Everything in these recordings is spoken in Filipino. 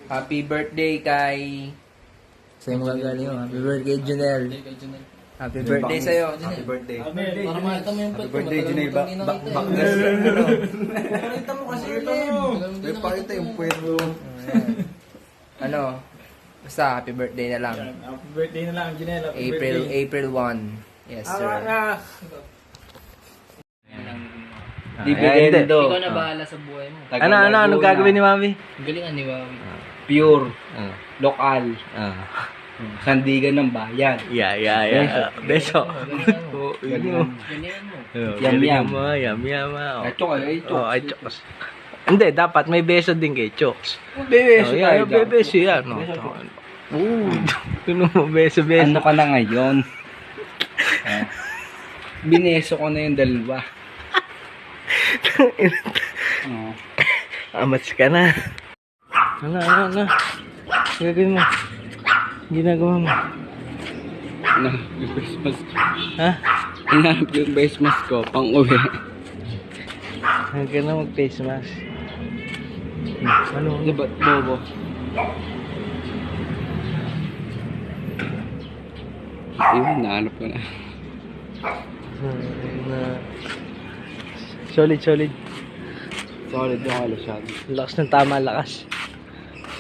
Happy birthday kay... Sa'yo mo gagaling mo. Happy birthday, Junel. Happy birthday sa'yo. Happy birthday. Para makita mo yung Happy birthday, Junel. Baklas. Pakita mo kasi May pakita yung puwet mo. Basta happy birthday na lang. Happy birthday na lang, Junel. Happy birthday. April 1. Yes, sir. Dividendo. Ikaw na bahala sa buhay mo. Ano gagawin ni Mami? Galingan ni Wawi. Pure. Lokal. Sandigan ng bayan. Yeah. Beso. Galingan mo. Yum. Chok ay chok. Ay, Chokes. Hindi, dapat may beso din kay Chokes. Bebeso May beso yan. Tuno mo, beso. Ano ka na ngayon? Bineso ko na yung dalawa. Amats ka na. Ano? Gagawin mo. Ginagawa mo. Yung face mask. Ha? Hinanap yung face mask ko, pang uwi. Huwag ka na mag-face mask. Ano? Diba, bobo? Ayun, nahanap ko na. Solid. Solid yung halusyado. Lakas ng tama, lakas.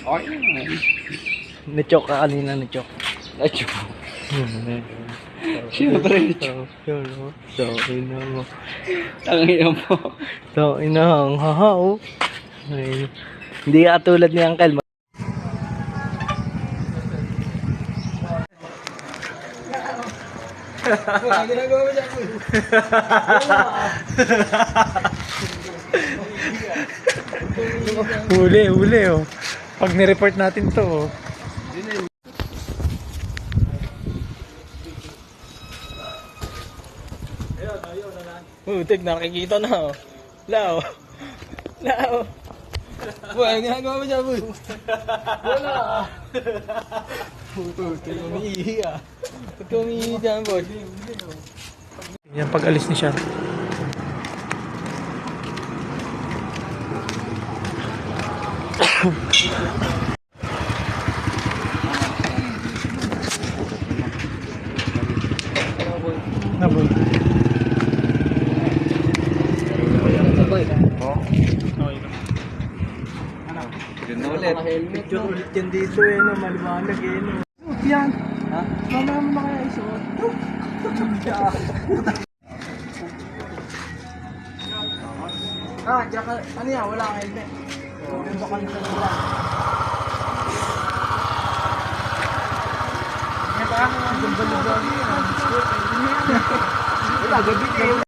Okay naman. Na-choke ka kanina, na-choke. Achoo. Siyempre, So, ina mo. tangin mo. So, ina ang hahaw. Hindi ka katulad ni Uncle. Ginagawa mo dyan. Huli oh. Pag ni-report natin to oh. Tig, nakikita na oh. Lao. Boy, ginagawa mo dyan, boy. Wala. Tig, umiihi ah. Ba't ka umiihi dyan, boy? Yan pag alis ni Sean. Naboy. Yun ulit. Picture ulit yan dito eh, no? Maliwanag eh, no? Yan. Ha? Mamaya mo na kaya isuot. Diyan ka, ano yan? Wala kang helmet. Yung baka nito na wala. May pa ako ng balubag. Wala, gabi kayo.